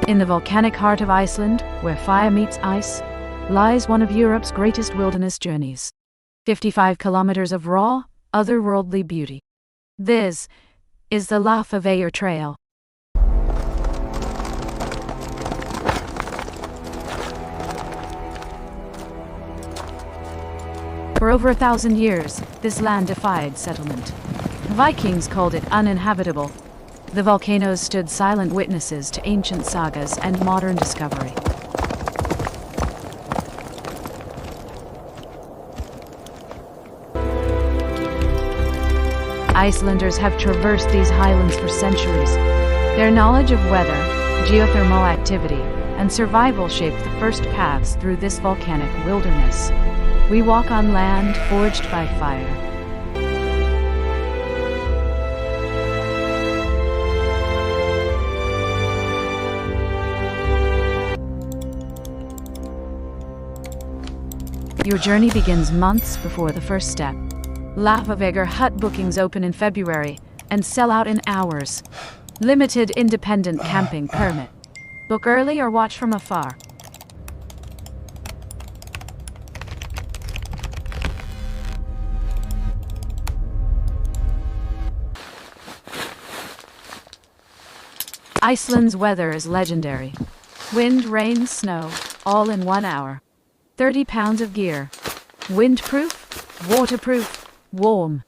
In the volcanic heart of Iceland, where fire meets ice, lies one of Europe's greatest wilderness journeys. 55 kilometers of raw, otherworldly beauty. This is the Laugavegur Trail. For over 1,000 years, this land defied settlement. Vikings called it uninhabitable. The volcanoes stood silent witnesses to ancient sagas and modern discovery. Icelanders have traversed these highlands for centuries. Their knowledge of weather, geothermal activity, and survival shaped the first paths through this volcanic wilderness. We walk on land forged by fire. Your journey begins months before the first step. Laugavegur hut bookings open in February and sell out in hours. Limited independent camping permit. Book early or watch from afar. Iceland's weather is legendary. Wind, rain, snow, all in 1 hour. 30 pounds of gear. Windproof, waterproof, warm.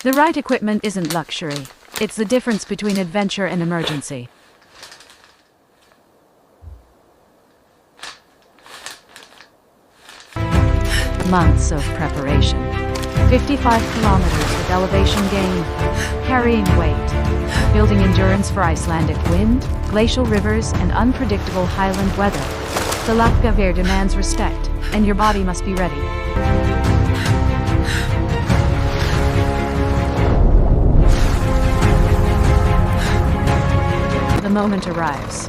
The right equipment isn't luxury. It's the difference between adventure and emergency. Months of preparation. 55 kilometers with elevation gain. Carrying weight. Building endurance for Icelandic wind, glacial rivers, and unpredictable highland weather. The Laugavegur demands respect, and your body must be ready. The moment arrives.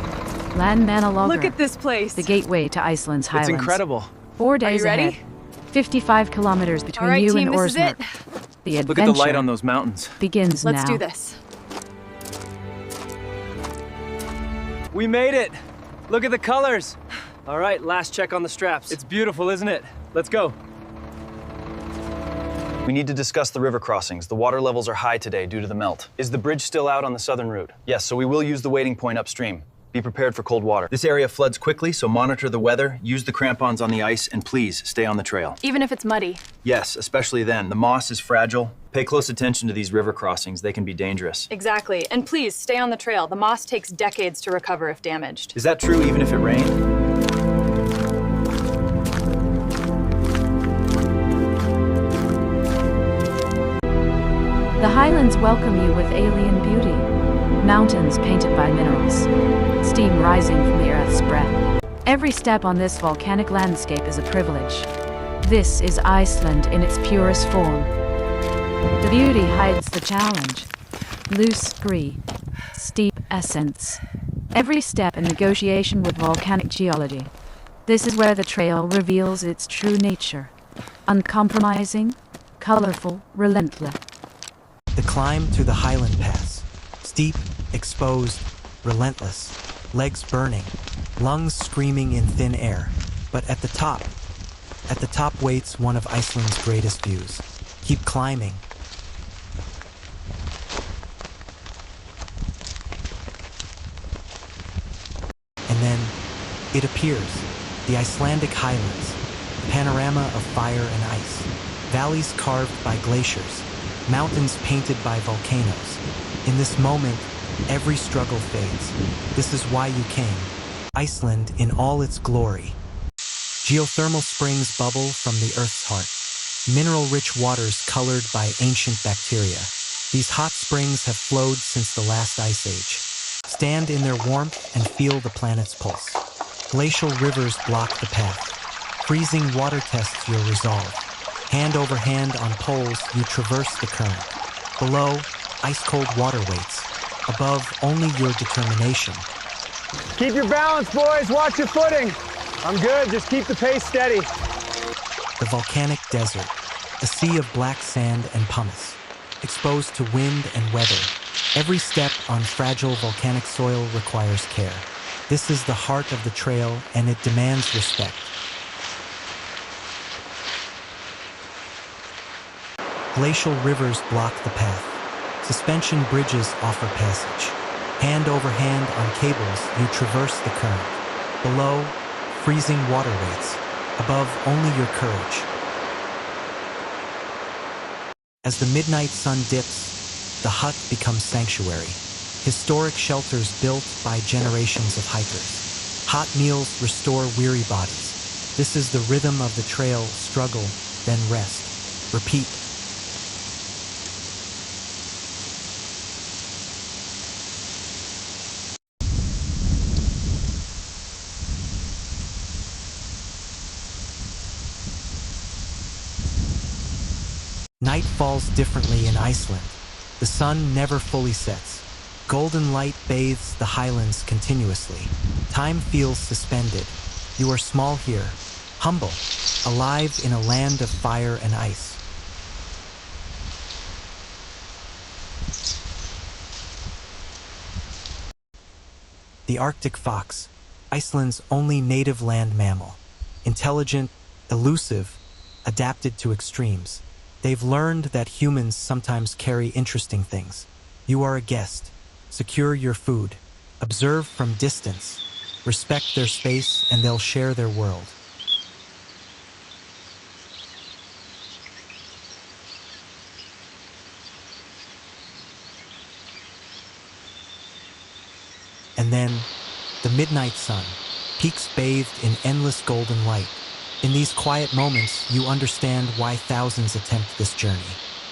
Landmannalaugar. Look at this place. The gateway to Iceland's Highlands. It's incredible. 4 days Are you ready? ahead. 55 kilometers between All right, you team, and this is it. Þórsmörk. The adventure Look at the light on those mountains. begins Let's now. do this. We made it! Look at the colors! All right, last check on the straps. It's beautiful, isn't it? Let's go. We need to discuss the river crossings. The water levels are high today due to the melt. Is the bridge still out on the southern route? Yes, so we will use the waiting point upstream. Be prepared for cold water. This area floods quickly, so monitor the weather, use the crampons on the ice, and please stay on the trail. Even if it's muddy. Yes, especially then. The moss is fragile. Pay close attention to these river crossings. They can be dangerous. Exactly. And please, stay on the trail. The moss takes decades to recover if damaged. Is that true even if it rained? The Highlands welcome you with alien beauty. Mountains painted by minerals. Steam rising from the earth's breath. Every step on this volcanic landscape is a privilege. This is Iceland in its purest form. The beauty hides the challenge. Loose scree, steep ascents. Every step a negotiation with volcanic geology. This is where the trail reveals its true nature. Uncompromising, colorful, relentless. The climb through the Highland Pass. Steep, exposed, relentless. Legs burning, lungs screaming in thin air. But at the top waits one of Iceland's greatest views. Keep climbing. And then, it appears. The Icelandic Highlands. A panorama of fire and ice. Valleys carved by glaciers. Mountains painted by volcanoes. In this moment, every struggle fades. This is why you came. Iceland in all its glory. Geothermal springs bubble from the Earth's heart. Mineral-rich waters colored by ancient bacteria. These hot springs have flowed since the last ice age. Stand in their warmth and feel the planet's pulse. Glacial rivers block the path. Freezing water tests your resolve. Hand over hand on poles, you traverse the current. Below, ice-cold water waits. Above, only your determination. Keep your balance, boys. Watch your footing. I'm good. Just keep the pace steady. The volcanic desert, a sea of black sand and pumice, exposed to wind and weather. Every step on fragile volcanic soil requires care. This is the heart of the trail, and it demands respect. Glacial rivers block the path. Suspension bridges offer passage. Hand over hand on cables, you traverse the current. Below, freezing water waits. Above, only your courage. As the midnight sun dips, the hut becomes sanctuary. Historic shelters built by generations of hikers. Hot meals restore weary bodies. This is the rhythm of the trail: struggle, then rest. Repeat. Night falls differently in Iceland. The sun never fully sets. Golden light bathes the highlands continuously. Time feels suspended. You are small here, humble, alive in a land of fire and ice. The Arctic fox, Iceland's only native land mammal. Intelligent, elusive, adapted to extremes. They've learned that humans sometimes carry interesting things. You are a guest. Secure your food. Observe from distance. Respect their space, and they'll share their world. And then, the midnight sun, peaks bathed in endless golden light. In these quiet moments, you understand why thousands attempt this journey.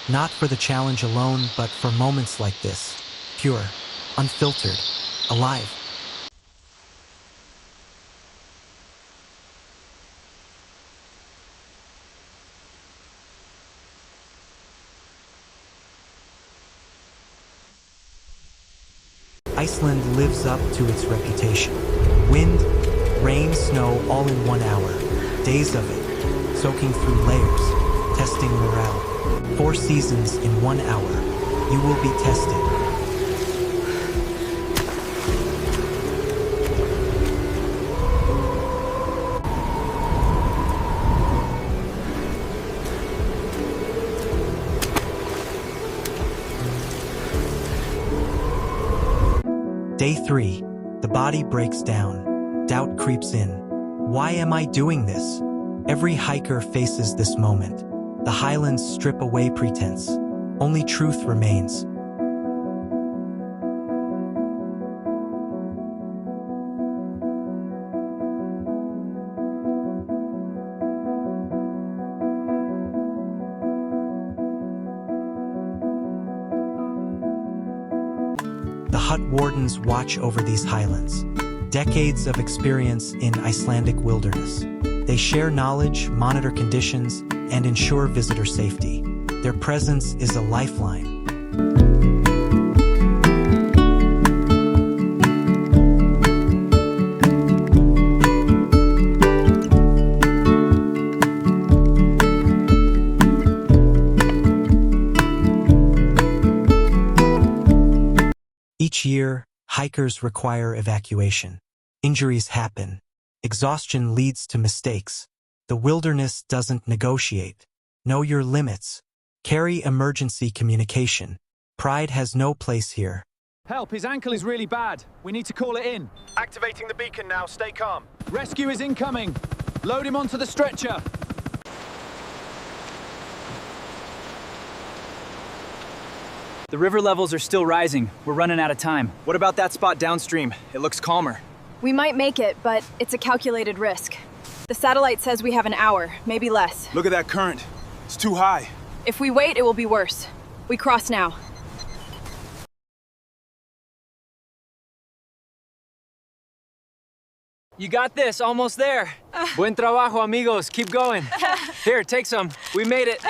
Not for the challenge alone, but for moments like this. Pure, unfiltered, alive. Iceland lives up to its reputation. Wind, rain, snow, all in 1 hour. Days of it, soaking through layers, testing morale. 4 seasons in 1 hour. You will be tested. Day 3. The body breaks down. Doubt creeps in. Why am I doing this? Every hiker faces this moment. The highlands strip away pretense. Only truth remains. The hut wardens watch over these highlands. Decades of experience in Icelandic wilderness. They share knowledge, monitor conditions, and ensure visitor safety. Their presence is a lifeline. Each year, hikers require evacuation. Injuries happen. Exhaustion leads to mistakes. The wilderness doesn't negotiate. Know your limits. Carry emergency communication. Pride has no place here. Help, his ankle is really bad. We need to call it in. Activating the beacon now, stay calm. Rescue is incoming. Load him onto the stretcher. The river levels are still rising. We're running out of time. What about that spot downstream? It looks calmer. We might make it, but it's a calculated risk. The satellite says we have an hour, maybe less. Look at that current. It's too high. If we wait, it will be worse. We cross now. You got this, almost there. Buen trabajo, amigos. Keep going. Here, take some. We made it.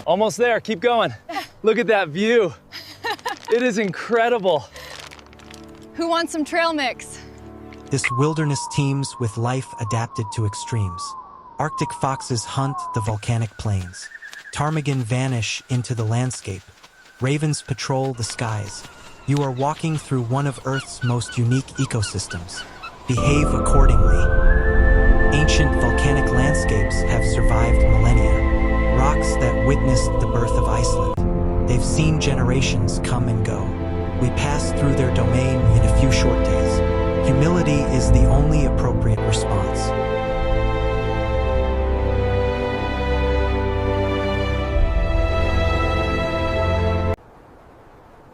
Almost there, keep going. Look at that view. It is incredible. Who wants some trail mix? This wilderness teems with life adapted to extremes. Arctic foxes hunt the volcanic plains. Ptarmigan vanish into the landscape. Ravens patrol the skies. You are walking through one of Earth's most unique ecosystems. Behave accordingly. Ancient volcanic landscapes have survived millennia. Rocks that witnessed the birth of Iceland. They've seen generations come and go. We pass through their domain in a few short days. Humility is the only appropriate response.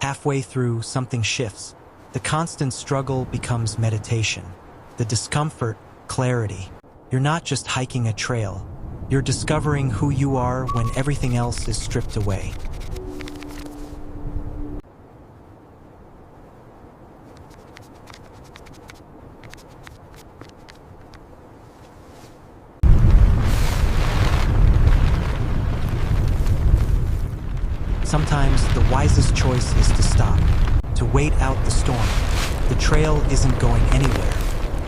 Halfway through, something shifts. The constant struggle becomes meditation. The discomfort, clarity. You're not just hiking a trail. You're discovering who you are when everything else is stripped away. Sometimes the wisest choice is to stop, to wait out the storm. The trail isn't going anywhere.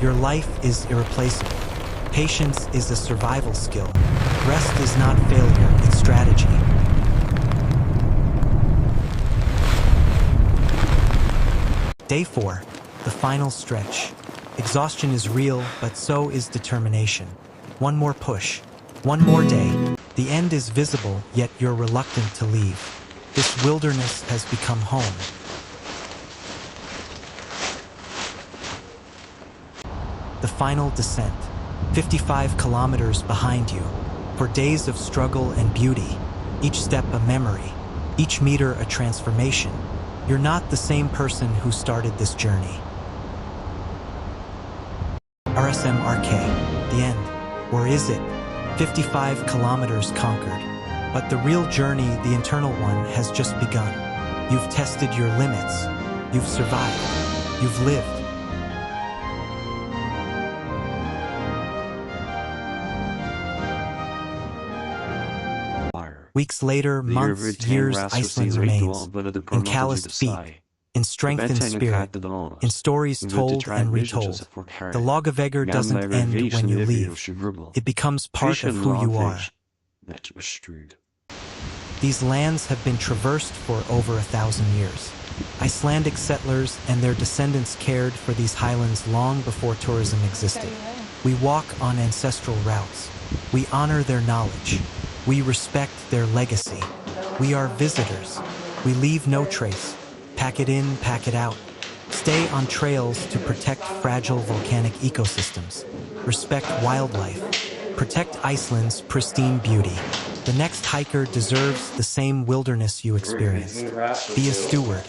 Your life is irreplaceable. Patience is a survival skill. Rest is not failure, it's strategy. Day 4, the final stretch. Exhaustion is real, but so is determination. One more push, one more day. The end is visible, yet you're reluctant to leave. This wilderness has become home. The final descent, 55 kilometers behind you. For days of struggle and beauty, each step a memory, each meter a transformation. You're not the same person who started this journey. RSMRK, the end. Or is it? 55 kilometers conquered. But the real journey, the internal one, has just begun. You've tested your limits. You've survived. You've lived. Weeks later, months, years, Iceland remains. In calloused feet, in strengthened spirit, in stories told and retold. The Laugavegur doesn't end when you leave. It becomes part of who you are. These lands have been traversed for over 1,000 years. Icelandic settlers and their descendants cared for these highlands long before tourism existed. We walk on ancestral routes. We honor their knowledge. We respect their legacy. We are visitors. We leave no trace. Pack it in, pack it out. Stay on trails to protect fragile volcanic ecosystems. Respect wildlife. Protect Iceland's pristine beauty. The next hiker deserves the same wilderness you experienced. Be a steward.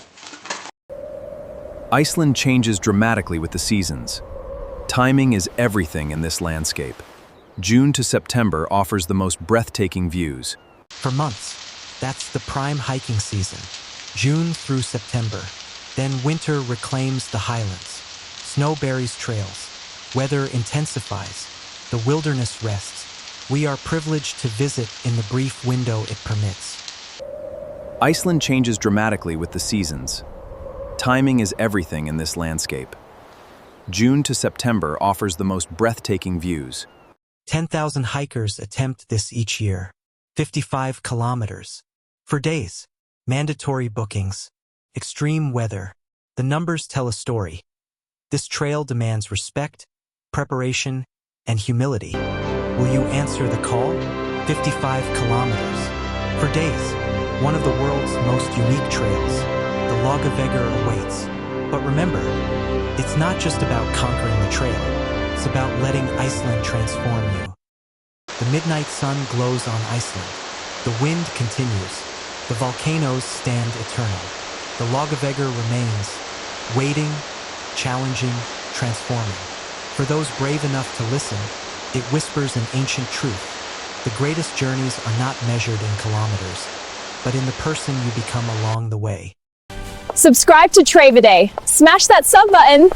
Iceland changes dramatically with the seasons. Timing is everything in this landscape. June to September offers the most breathtaking views. For months, that's the prime hiking season. June through September. Then winter reclaims the highlands. Snow buries trails. Weather intensifies. The wilderness rests. We are privileged to visit in the brief window it permits. Iceland changes dramatically with the seasons. Timing is everything in this landscape. June to September offers the most breathtaking views. 10,000 hikers attempt this each year. 55 kilometers. For days. Mandatory bookings. Extreme weather. The numbers tell a story. This trail demands respect, preparation, and humility. Will you answer the call? 55 kilometers. For days, one of the world's most unique trails, the Laugavegur awaits. But remember, it's not just about conquering the trail. It's about letting Iceland transform you. The midnight sun glows on Iceland. The wind continues. The volcanoes stand eternal. The Laugavegur remains, waiting, challenging, transforming. For those brave enough to listen, it whispers an ancient truth. The greatest journeys are not measured in kilometers, but in the person you become along the way. Subscribe to Traviday. Smash that sub button.